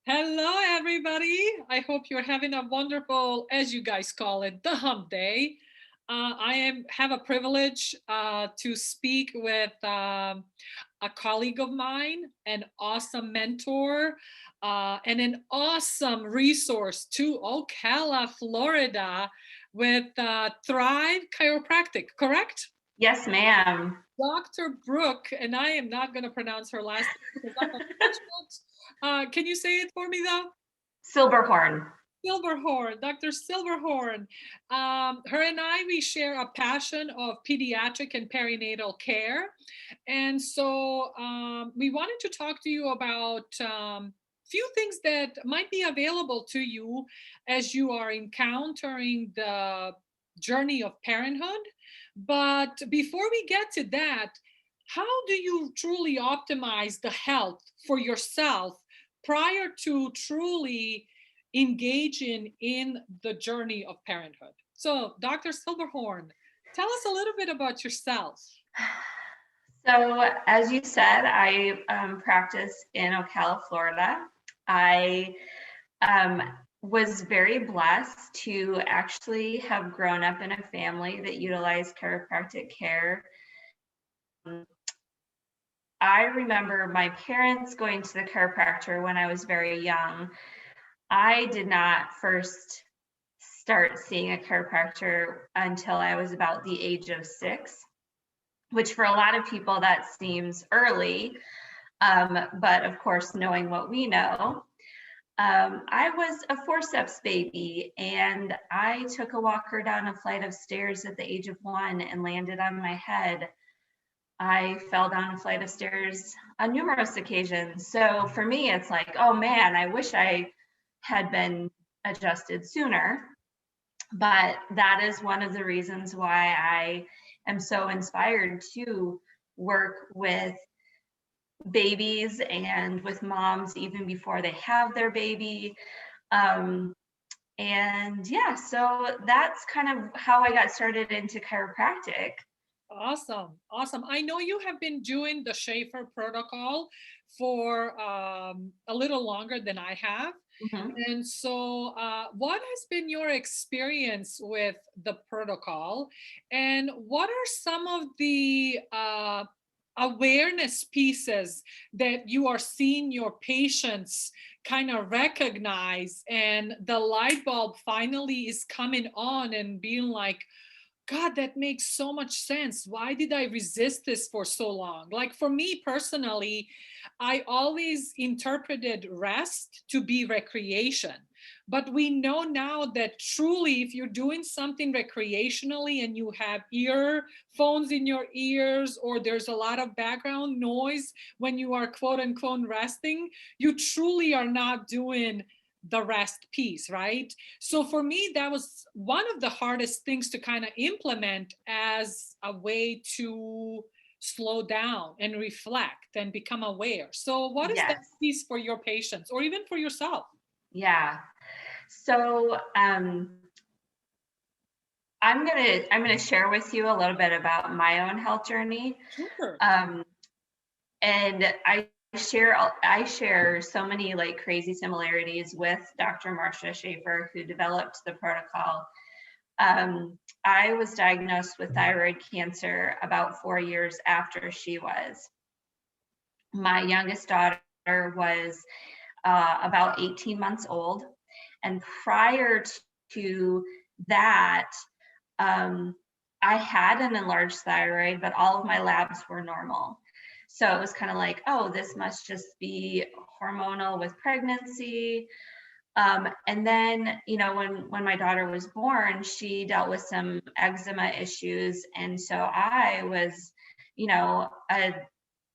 Hello, everybody. I hope you're having a wonderful, as you guys call it, the hump day. Have a privilege to speak with a colleague of mine, an awesome mentor, and an awesome resource to Ocala, Florida, with Thrive Chiropractic. Correct? Yes, ma'am. Dr. Brooke, and I am not going to pronounce her last name because I'm a Can you say it for me though? Silverhorn. Silverhorn, Dr. Silverhorn. Her and I, we share a passion of pediatric and perinatal care. And so we wanted to talk to you about few things that might be available to you as you are encountering the journey of parenthood. But before we get to that, how do you truly optimize the health for yourself prior to truly engaging in the journey of parenthood? So, Dr. Silverhorn, tell us a little bit about yourself. So, as you said, I practice in Ocala, Florida. I was very blessed to actually have grown up in a family that utilized chiropractic care. I remember my parents going to the chiropractor when I was very young. I did not first start seeing a chiropractor until I was about the age of 6, which for a lot of people that seems early. But of course, knowing what we know, I was a forceps baby and I took a walker down a flight of stairs at the age of 1 and landed on my head. I fell down a flight of stairs on numerous occasions. So for me, it's like, oh man, I wish I had been adjusted sooner. But that is one of the reasons why I am so inspired to work with babies and with moms even before they have their baby. And yeah, so that's kind of how I got started into chiropractic. Awesome. Awesome. I know you have been doing the Schaefer protocol for a little longer than I have. Mhm. And so, what has been your experience with the protocol? And what are some of the awareness pieces that you are seeing your patients kind of recognize, and the light bulb finally is coming on and being like, God, that makes so much sense. Why did I resist this for so long? Like for me personally, I always interpreted rest to be recreation. But we know now that truly, if you're doing something recreationally and you have earphones in your ears, or there's a lot of background noise when you are quote unquote resting, you truly are not doing the rest piece, right? So for me, that was one of the hardest things to kind of implement as a way to slow down and reflect and become aware. So what is that Yes. piece for your patients or even for yourself? Yeah. So I'm gonna share with you a little bit about my own health journey. Sure. Um, and I share so many like crazy similarities with Dr. Marcia Schaefer, who developed the protocol. I was diagnosed with thyroid cancer about 4 years after she was. My youngest daughter was about 18 months old, and prior to that, um, I had an enlarged thyroid, but all of my labs were normal. So it was kind of like, oh, this must just be hormonal with pregnancy. And then, when my daughter was born, she dealt with some eczema issues. And so I was,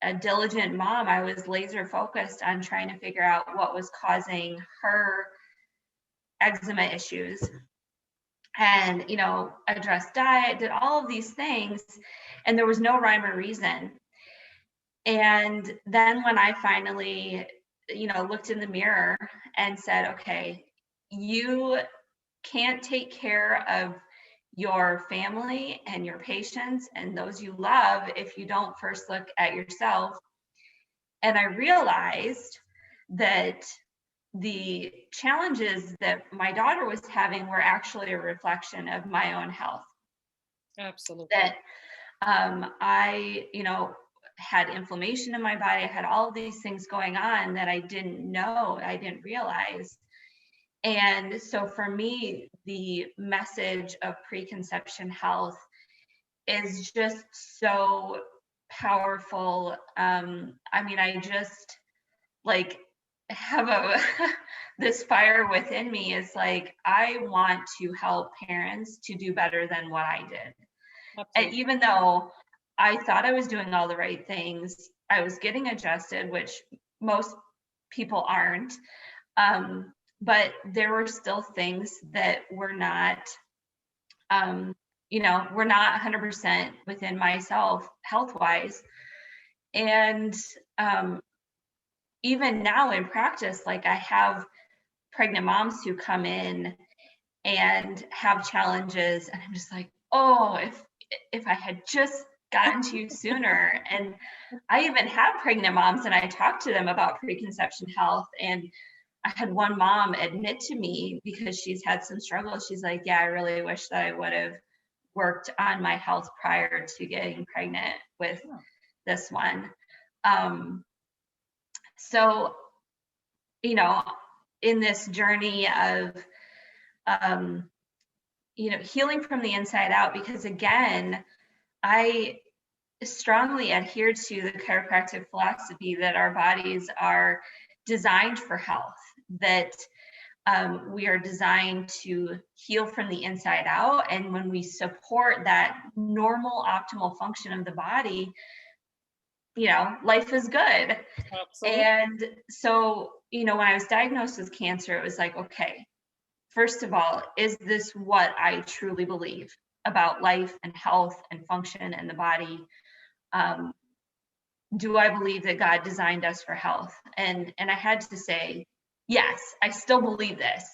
a diligent mom. I was laser focused on trying to figure out what was causing her eczema issues and address diet, did all of these things, and there was no rhyme or reason. And then when I finally looked in the mirror and said, okay, you can't take care of your family and your patients and those you love if you don't first look at yourself. And I realized that the challenges that my daughter was having were actually a reflection of my own health. Absolutely. That I, had inflammation in my body. I had all of these things going on that I didn't know, I didn't realize. And so for me, the message of preconception health is just so powerful. I mean, I just like have a this fire within me is like, I want to help parents to do better than what I did. And Absolutely. even though I thought I was doing all the right things, I was getting adjusted, which most people aren't. But there were still things that were not, were not 100% within myself health wise. And even now in practice, like I have pregnant moms who come in and have challenges, and I'm just like, oh, if I had just gotten to you sooner. And I even have pregnant moms and I talk to them about preconception health. And I had one mom admit to me, because she's had some struggles, she's like, yeah, I really wish that I would have worked on my health prior to getting pregnant with this one. So, in this journey of, healing from the inside out, because again, I strongly adhere to the chiropractic philosophy that our bodies are designed for health, that we are designed to heal from the inside out. And when we support that normal, optimal function of the body, life is good. Absolutely. And so, when I was diagnosed with cancer, it was like, okay, first of all, is this what I truly believe about life and health and function and the body? Do I believe that God designed us for health? And I had to say, yes, I still believe this.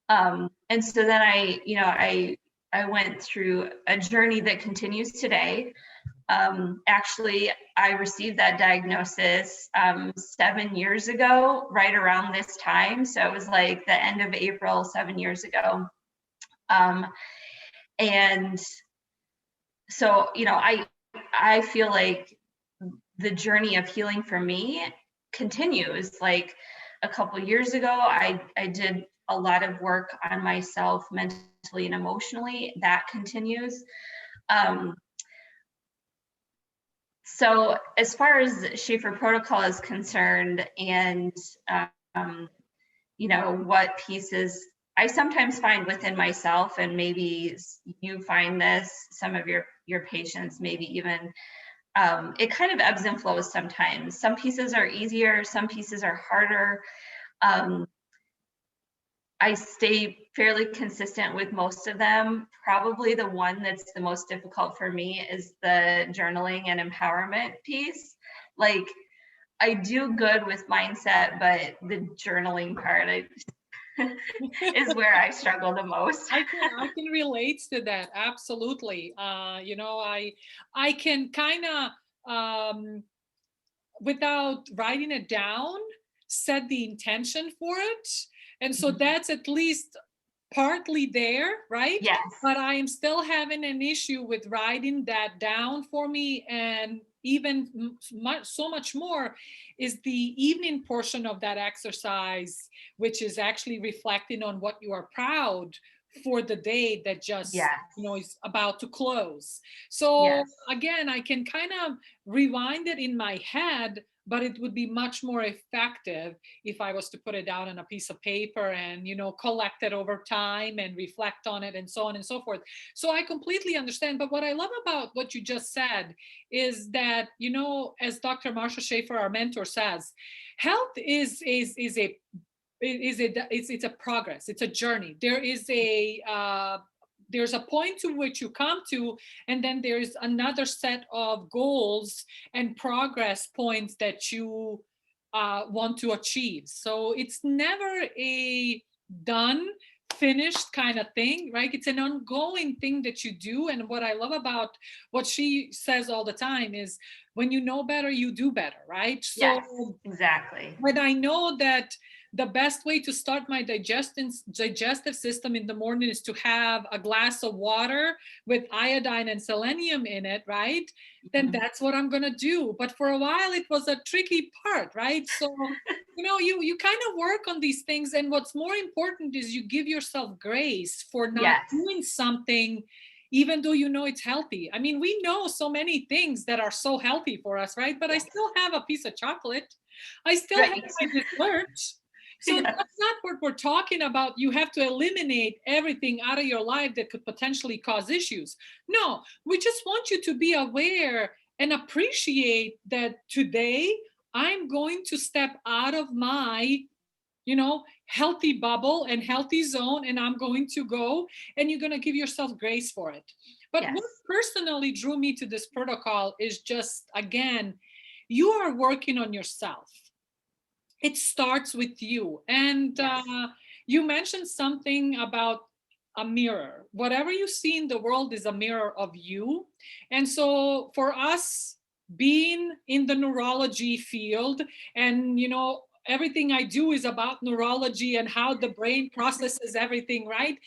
And so then I went through a journey that continues today. Actually, I received that diagnosis 7 years ago, right around this time. So it was like the end of April, 7 years ago. And so, I feel like the journey of healing for me continues. Like a couple years ago, I did a lot of work on myself mentally and emotionally. That continues. So as far as Schaefer protocol is concerned, and what pieces I sometimes find within myself, and maybe you find this, some of your patients, maybe even, it kind of ebbs and flows sometimes. Some pieces are easier, some pieces are harder. I stay fairly consistent with most of them. Probably the one that's the most difficult for me is the journaling and empowerment piece. Like, I do good with mindset, but the journaling part is where I struggle the most. I can relate to that. Absolutely. I can kind of, without writing it down, set the intention for it. And so that's at least partly there, right? Yes. But I am still having an issue with writing that down for me. And even so much more is the evening portion of that exercise, which is actually reflecting on what you are proud for the day that just Yes. is about to close. So Yes. again, I can kind of rewind it in my head, but it would be much more effective if I was to put it down on a piece of paper and collect it over time and reflect on it and so on and so forth. So I completely understand. But what I love about what you just said is that, as Dr. Marsha Schaefer, our mentor, says, health is it's a progress, it's a journey. There's a point to which you come to, and then there's another set of goals and progress points that you want to achieve. So it's never a done, finished kind of thing, right? It's an ongoing thing that you do. And what I love about what she says all the time is, when you know better, you do better, right? So yes, exactly. when I know that the best way to start my digestive system in the morning is to have a glass of water with iodine and selenium in it, right? Then that's what I'm going to do. But for a while, it was a tricky part, right? So, you kind of work on these things. And what's more important is you give yourself grace for not Yes. doing something even though you know it's healthy. I mean, we know so many things that are so healthy for us, right? But I still have a piece of chocolate. I still have Right. my dessert. So Yes. that's not what we're talking about. You have to eliminate everything out of your life that could potentially cause issues. No, we just want you to be aware and appreciate that today I'm going to step out of my healthy bubble and healthy zone, and I'm going to go, and you're going to give yourself grace for it. But Yes. what personally drew me to this protocol is just, again, you are working on yourself. It starts with you. And Yes. you mentioned something about a mirror. Whatever you see in the world is a mirror of you. And so for us, being in the neurology field, and everything I do is about neurology and how the brain processes everything, right?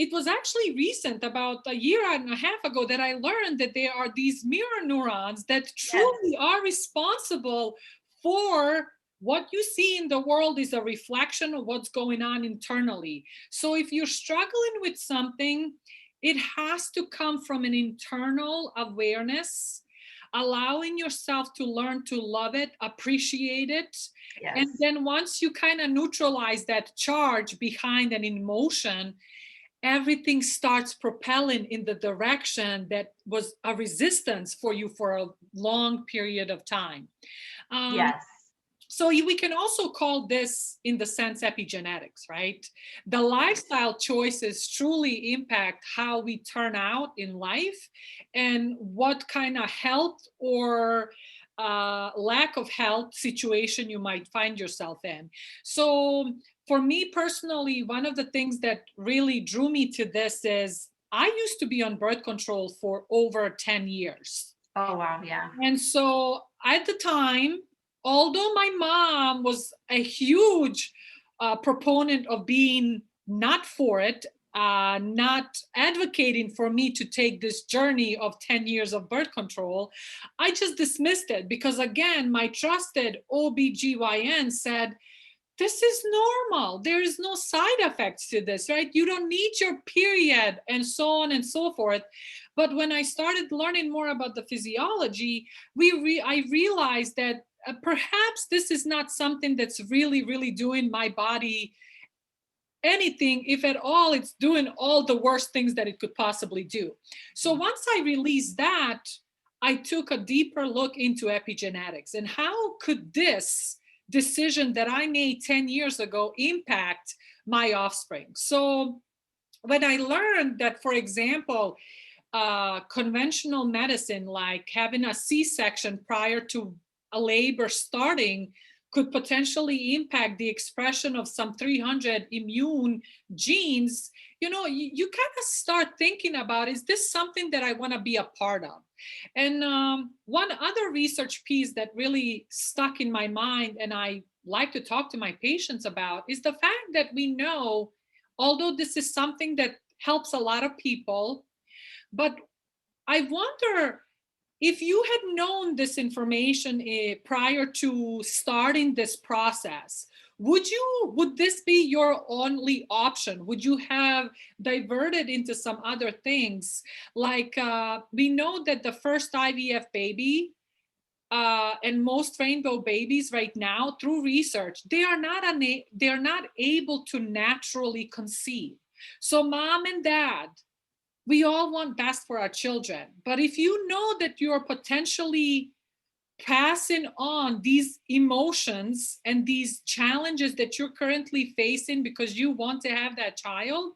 It was actually recent, about a year and a half ago, that I learned that there are these mirror neurons that Yes. truly are responsible for what you see in the world is a reflection of what's going on internally. So if you're struggling with something, it has to come from an internal awareness, allowing yourself to learn to love it, appreciate it. Yes. And then once you kind of neutralize that charge behind an emotion, everything starts propelling in the direction that was a resistance for you for a long period of time. Um, Yes. so we can also call this, in the sense, epigenetics, right? The lifestyle choices truly impact how we turn out in life and what kind of health or lack of health situation you might find yourself in. So for me personally, one of the things that really drew me to this is I used to be on birth control for over 10 years. Oh, wow. Yeah. And so at the time, although my mom was a huge proponent of being not for it, not advocating for me to take this journey of 10 years of birth control, I just dismissed it because, again, my trusted OBGYN said, this is normal. There is no side effects to this, right? You don't need your period and so on and so forth. But when I started learning more about the physiology, I realized that perhaps this is not something that's really, really doing my body anything. If at all, it's doing all the worst things that it could possibly do. So once I released that, I took a deeper look into epigenetics and how could this decision that I made 10 years ago impact my offspring. So when I learned that, for example, conventional medicine, like having a C-section prior to a labor starting, could potentially impact the expression of some 300 immune genes, you kind of start thinking about, is this something that I want to be a part of? And one other research piece that really stuck in my mind, and I like to talk to my patients about, is the fact that we know, although this is something that helps a lot of people, but I wonder if you had known this information prior to starting this process, would this be your only option? Would you have diverted into some other things? Like we know that the first IVF baby and most rainbow babies right now, through research, they are not able to naturally conceive. So mom and dad, we all want best for our children. But if you know that you're potentially passing on these emotions and these challenges that you're currently facing because you want to have that child,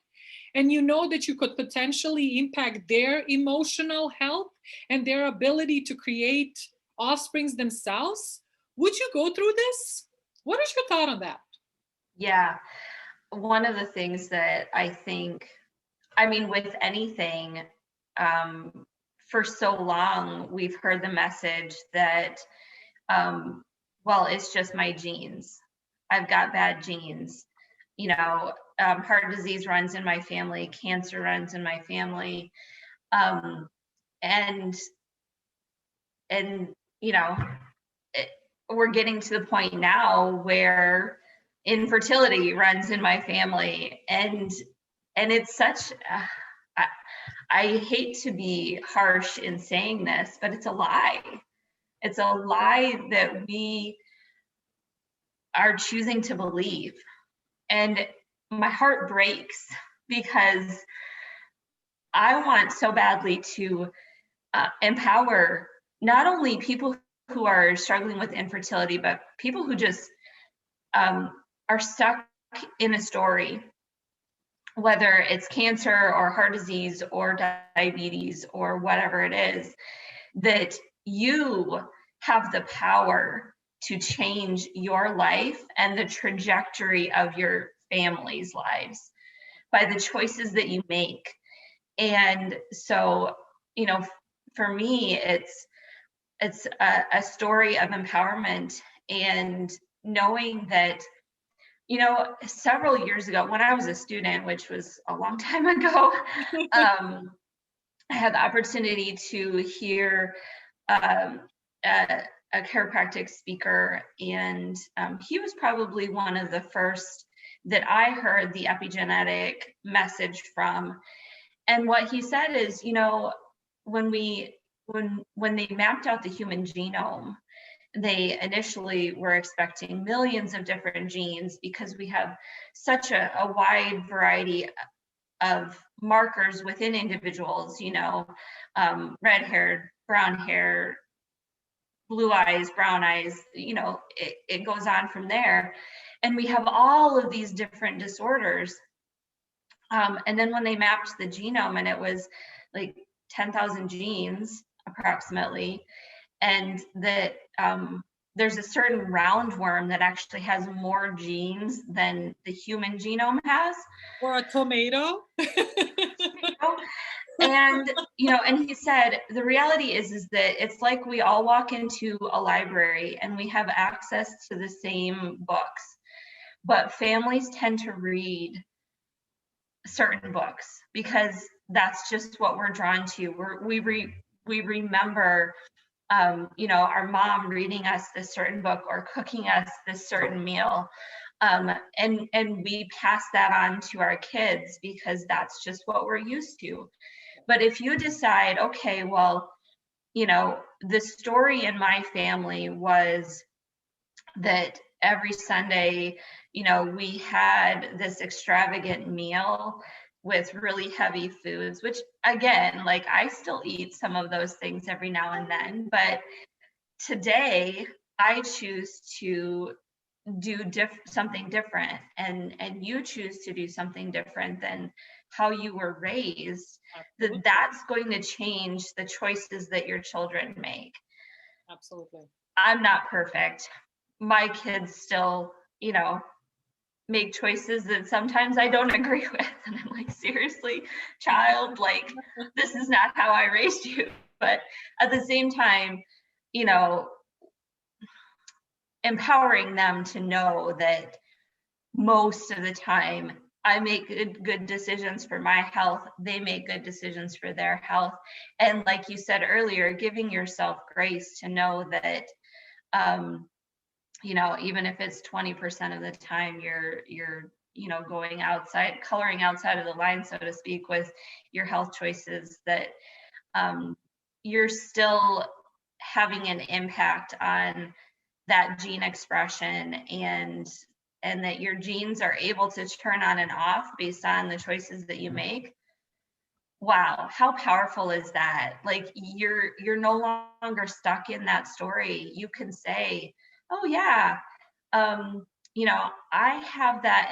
and you know that you could potentially impact their emotional health and their ability to create offsprings themselves, would you go through this? What is your thought on that? Yeah. One of the things that I think, I mean, with anything, for so long, we've heard the message that, well, it's just my genes. I've got bad genes. You know, heart disease runs in my family, cancer runs in my family. Um, and, and, you know, it, we're getting to the point now where infertility runs in my family. And it's such, I, I hate to be harsh in saying this, but it's a lie. It's a lie that we are choosing to believe. And my heart breaks because I want so badly to empower not only people who are struggling with infertility, but people who just are stuck in a story, whether it's cancer or heart disease or diabetes or whatever it is, that you have the power to change your life and the trajectory of your family's lives by the choices that you make. And so, you know, for me, it's a story of empowerment and knowing that, you know, several years ago when I was a student, which was a long time ago, I had the opportunity to hear um, a, a chiropractic speaker, and he was probably one of the first that I heard the epigenetic message from. And what he said is, you know, when they mapped out the human genome, they initially were expecting millions of different genes because we have such a wide variety of markers within individuals, you know, red hair, brown hair, blue eyes, brown eyes, you know, it goes on from there. And we have all of these different disorders. And then when they mapped the genome, and it was like 10,000 genes approximately, and that there's a certain roundworm that actually has more genes than the human genome has. Or a tomato. And you know, and he said the reality is that it's like we all walk into a library and we have access to the same books, but families tend to read certain books because that's just what we're drawn to. We remember you know, our mom reading us this certain book or cooking us this certain meal. And we pass that on to our kids because that's just what we're used to. But if you decide, okay, well, you know, the story in my family was that every Sunday, you know, we had this extravagant meal with really heavy foods, which again, like I still eat some of those things every now and then, but today I choose to do something different, and you choose to do something different than how you were raised. That's going to change the choices that your children make. Absolutely. I'm not perfect. My kids still, you know, make choices that sometimes I don't agree with. And I'm like, seriously, child, like, this is not how I raised you. But at the same time, you know, empowering them to know that most of the time I make good decisions for my health, they make good decisions for their health. And like you said earlier, giving yourself grace to know that you know, even if it's 20% of the time you're you know, going outside, coloring outside of the line, so to speak, with your health choices, that you're still having an impact on that gene expression, and that your genes are able to turn on and off based on the choices that you make. Wow, how powerful is that? Like you're no longer stuck in that story. You can say, oh yeah, you know, I have that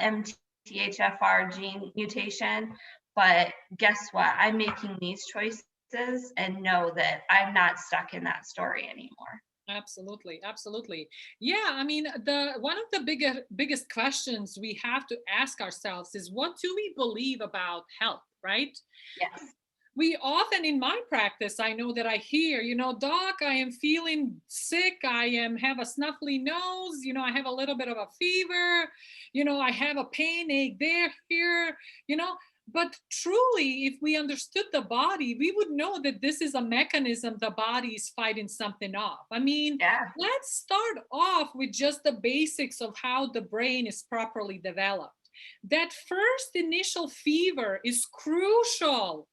MTHFR gene mutation, but guess what? I'm making these choices and know that I'm not stuck in that story anymore. Absolutely, absolutely. Yeah, I mean, the one of the biggest questions we have to ask ourselves is, what do we believe about health, right? Yes. we often in my practice, I know that I hear, doc, I am feeling sick, I am have a snuffly nose, I have a little bit of a fever, I have a pain ache there, here, you know but truly, if we understood the body, we would know that this is a mechanism the body is fighting something off. I mean, Yeah. let's start off with just the basics of how the brain is properly developed. That first initial fever is crucial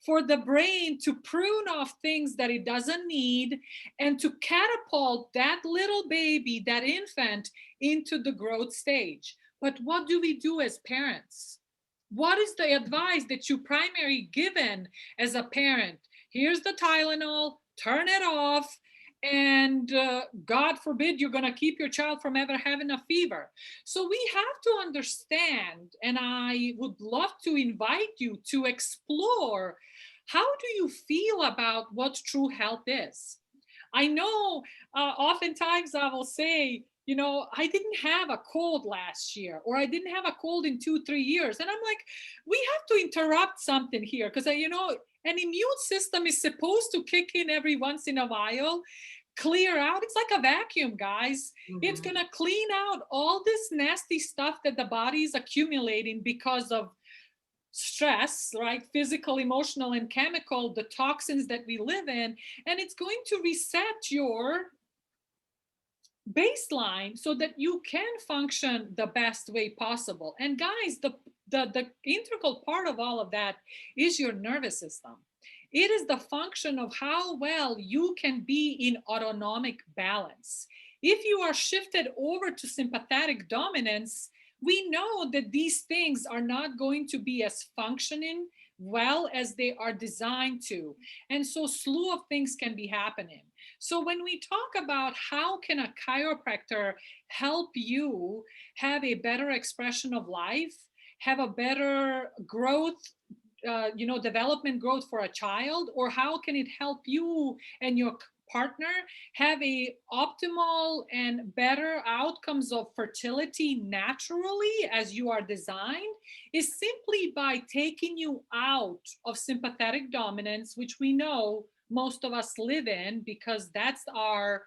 for the brain to prune off things that it doesn't need and to catapult that little baby, that infant, into the growth stage. But what do we do as parents? What is the advice that you primary given as a parent? Here's the Tylenol, turn it off, and God forbid you're going to keep your child from ever having a fever. So we have to understand, and I would love to invite you to explore, how do you feel about what true health is? I know oftentimes I will say, I didn't have a cold last year, or I didn't have a cold in 2, 3 years. And I'm like, we have to interrupt something here because, an immune system is supposed to kick in every once in a while, clear out. It's like a vacuum, guys. It's Mhm. going to clean out all this nasty stuff that the body is accumulating because of stress, right? Physical, emotional, and chemical, the toxins that we live in. And it's going to reset your baseline so that you can function the best way possible. And guys, the integral part of all of that is your nervous system. It is the function of how well you can be in autonomic balance. If you are shifted over to sympathetic dominance, we know that these things are not going to be as functioning well as they are designed to. And so slew of things can be happening. So when we talk about how can a chiropractor help you have a better expression of life, have a better growth, development growth for a child, or how can it help you and your partner have a optimal and better outcomes of fertility naturally as you are designed, is simply by taking you out of sympathetic dominance, which we know most of us live in because that's our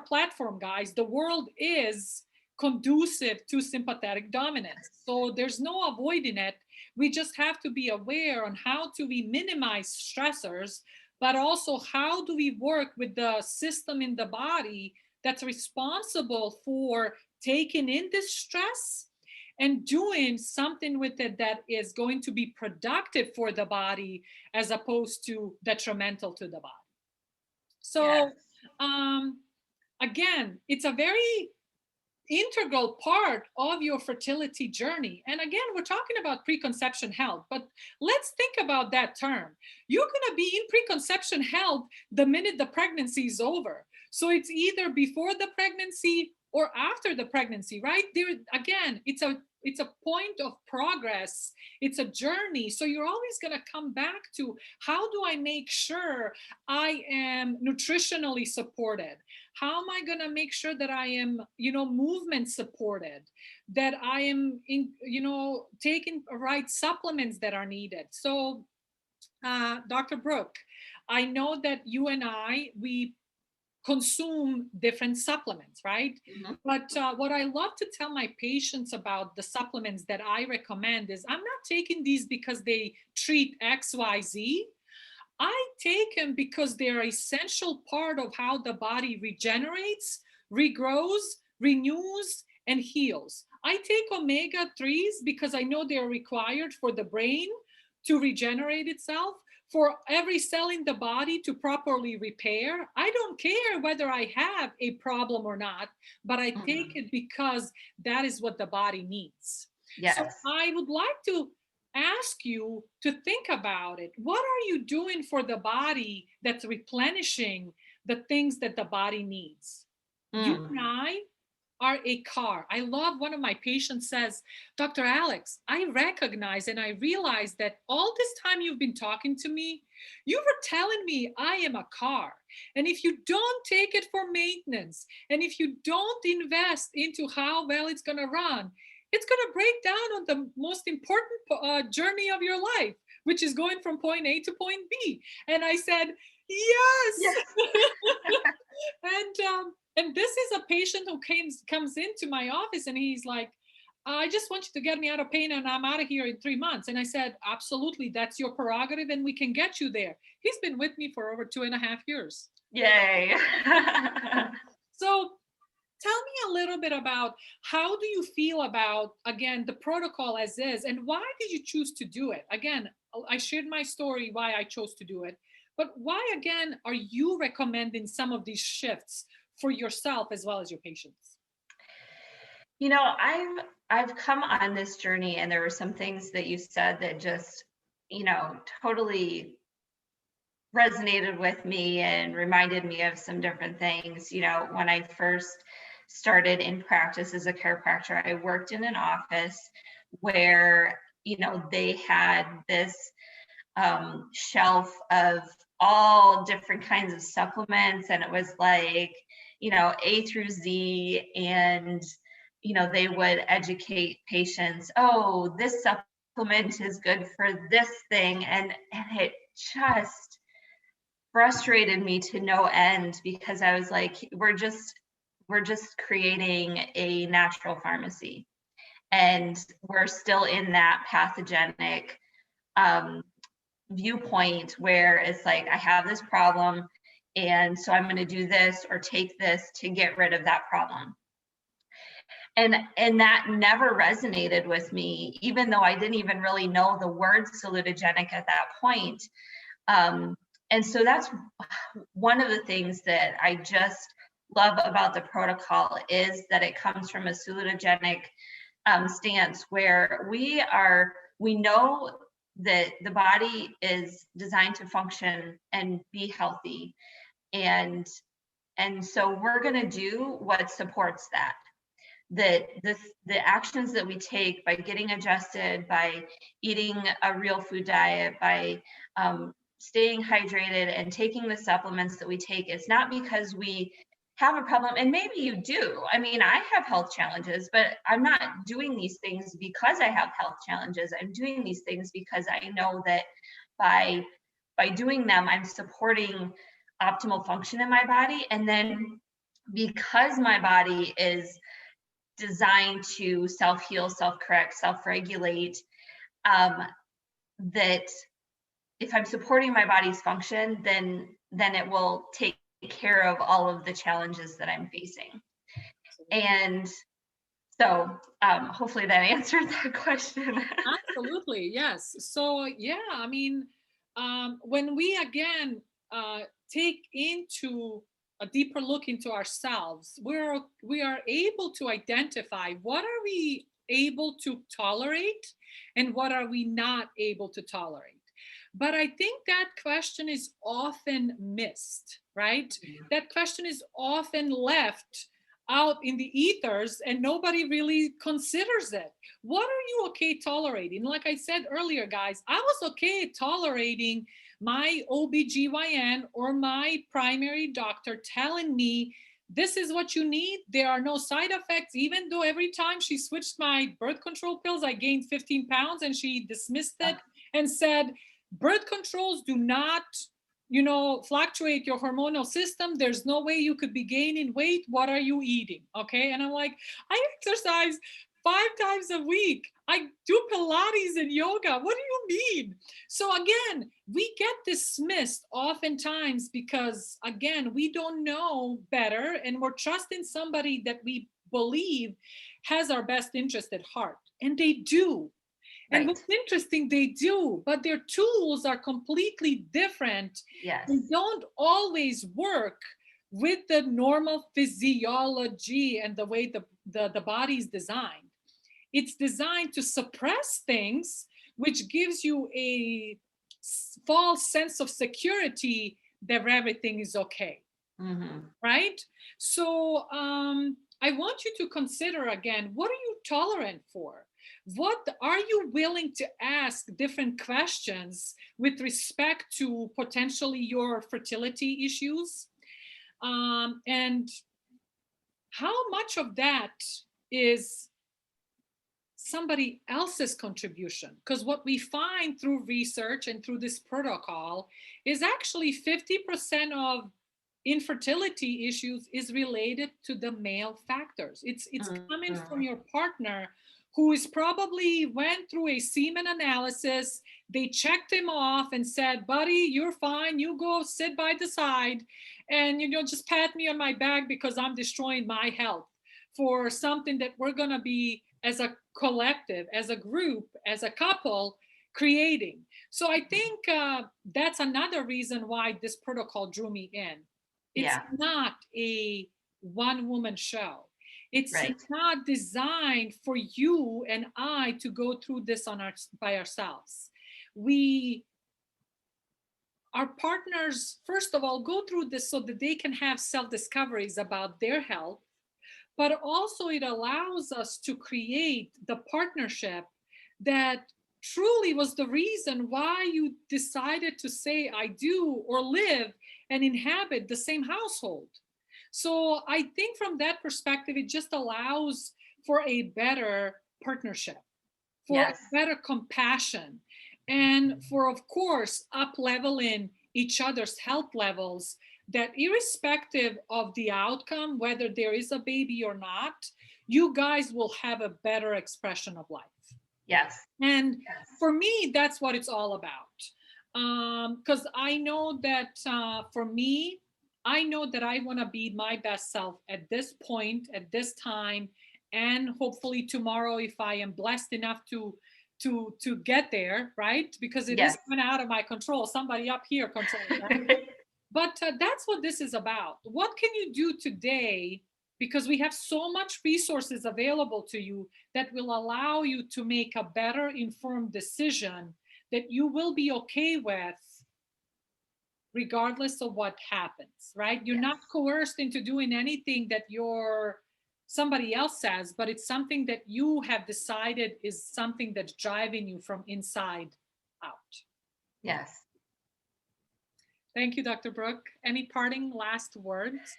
platform, guys. The world is conducive to sympathetic dominance, so there's no avoiding it. We just have to be aware on how to we minimize stressors, but also how do we work with the system in the body that's responsible for taking in this stress and doing something with it that is going to be productive for the body as opposed to detrimental to the body. Yes. So, um, again, it's a very integral part of your fertility journey. And again, we're talking about preconception health, but let's think about that term. You're going to be in preconception health the minute the pregnancy is over. So it's either before the pregnancy or after the pregnancy, right? There again, it's a point of progress. It's a journey. So you're always going to come back to, how do I make sure I am nutritionally supported? How am I going to make sure that I am, movement supported, that I am in, taking the right supplements that are needed? So, Dr. Brooke, I know that you and we consume different supplements, right? Mhm. But what I love to tell my patients about the supplements that I recommend is, I'm not taking these because they treat XYZ. I take them because they're an essential part of how the body regenerates, regrows, renews, and heals. I take omega 3s because I know they're required for the brain to regenerate itself, for every cell in the body to properly repair. I don't care whether I have a problem or not, but I take Mhm. it because that is what the body needs. So Yes. I would like to ask you to think about it. What are you doing for the body that's replenishing the things that the body needs? You Mm. and I are a car. I love, one of my patients says, Dr. Alex, I recognize and I realize that all this time you've been talking to me, you were telling me I am a car. And if you don't take it for maintenance, and if you don't invest into how well it's going to run, it's going to break down on the most important journey of your life, which is going from point A to point B. And I said, yes. Yes. And this is a patient who comes into my office, and he's like, I just want you to get me out of pain and I'm out of here in 3 months. And I said, absolutely, that's your prerogative and we can get you there. He's been with me for over 2.5 years. Yay. So tell me a little bit about, how do you feel about, again, the protocol as is, and why did you choose to do it? Again, I shared my story why I chose to do it, but why, again, are you recommending some of these shifts for yourself as well as your patients? You know, I've come on this journey, and there were some things that you said that just, totally resonated with me and reminded me of some different things. When I first started in practice as a chiropractor, I worked in an office where, they had this shelf of all different kinds of supplements, and it was like, A through Z, and they would educate patients, oh, this supplement is good for this thing, and it just frustrated me to no end, because I was like, we're just creating a natural pharmacy, and we're still in that pathogenic viewpoint where it's like, I have this problem, and so I'm going to do this or take this to get rid of that problem. And that never resonated with me, even though I didn't even really know the word salutogenic at that point. And so that's one of the things that I just love about the protocol, is that it comes from a salutogenic stance, where we know that the body is designed to function and be healthy. And so we're going to do what supports that. The actions that we take by getting adjusted, by eating a real food diet, by staying hydrated and taking the supplements that we take, it's not because we have a problem. And maybe you do. I mean, I have health challenges, but I'm not doing these things because I have health challenges. I'm doing these things because I know that by doing them, I'm supporting optimal function in my body. And then because my body is designed to self-heal, self-correct, self-regulate, that if I'm supporting my body's function, then it will take care of all of the challenges that I'm facing. And so hopefully that answered that question. Absolutely, yes. So yeah, I mean, when we again take into a deeper look into ourselves, we are able to identify what are we able to tolerate and what are we not able to tolerate. But I think that question is often missed, right? Mhm. That question is often left out in the ethers and nobody really considers it. What are you okay tolerating? Like I said earlier, guys, I was okay tolerating my OBGYN or my primary doctor telling me this is what you need. There are no side effects, even though every time she switched my birth control pills, I gained 15 pounds, and she dismissed it and said, birth controls do not, fluctuate your hormonal system. There's no way you could be gaining weight. What are you eating? Okay. And I'm like, I exercise 5 times a week. I do Pilates and yoga. What do you mean? So again, we get dismissed oftentimes because, again, we don't know better and we're trusting somebody that we believe has our best interest at heart. And they do. And what's interesting, they do, but their tools are completely different. Yes. They don't always work with the normal physiology and the way the body is designed. It's designed to suppress things, which gives you a false sense of security that everything is okay. Mm-hmm. Right? So I want you to consider again, what are you tolerant for? What are you willing to ask different questions with respect to potentially your fertility issues? And how much of that is somebody else's contribution. Because what we find through research and through this protocol is actually 50% of infertility issues is related to the male factors. It's coming from Mhm. your partner who is probably went through a semen analysis. They checked him off and said, buddy, you're fine, you go sit by the side and just pat me on my back because I'm destroying my health for something that we're going to be as a collective, as a group, as a couple creating. So I think that's another reason why this protocol drew me in. It's Yeah, not a one woman show. It's right. not designed for you and I to go through this on by ourselves. We, our partners, first of all, go through this so that they can have self discoveries about their health, but also it allows us to create the partnership that truly was the reason why you decided to say I do or live and inhabit the same household. So I think from that perspective, it just allows for a better partnership, for a Yes. better compassion, and for, of course, up leveling each other's health levels, that irrespective of the outcome, whether there is a baby or not, you guys will have a better expression of life. Yes. And Yes. for me, that's what it's all about. Because I know that for me, I know that I want to be my best self at this point, at this time, and hopefully tomorrow, if I am blessed enough to get there, right? Because it is Yes. kind of out of my control. Somebody up here controls that. But that's what this is about. What can you do today? Because we have so much resources available to you that will allow you to make a better informed decision that you will be okay with regardless of what happens, right? You're Yes. not coerced into doing anything that your somebody else says, but it's something that you have decided is something that's driving you from inside out. Yes. Thank you, Dr. Brooke. Any parting last words?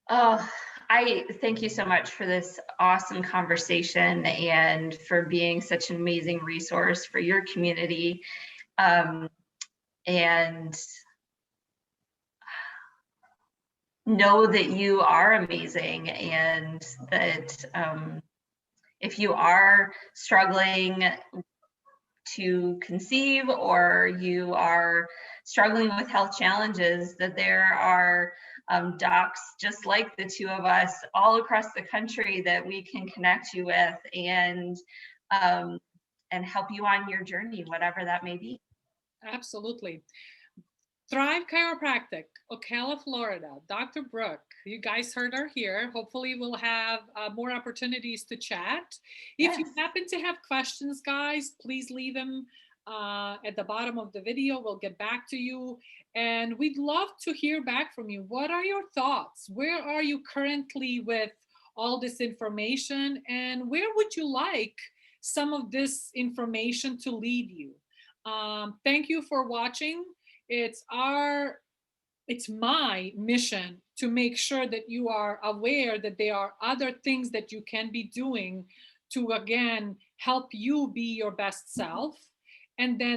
Oh, I thank you so much for this awesome conversation and for being such an amazing resource for your community. And know that you are amazing, and that if you are struggling to conceive, or you are struggling with health challenges, that there are docs just like the two of us all across the country that we can connect you with, um, and help you on your journey, whatever that may be. Absolutely. Thrive Chiropractic, Ocala, Florida. Dr. Brooke, you guys heard her here. Hopefully, we'll have more opportunities to chat. If you Yes. happen to have questions, guys, please leave them at the bottom of the video. We'll get back to you. And we'd love to hear back from you. What are your thoughts? Where are you currently with all this information? And where would you like some of this information to lead you? Thank you for watching. It's my mission to make sure that you are aware that there are other things that you can be doing to again help you be your best self, and then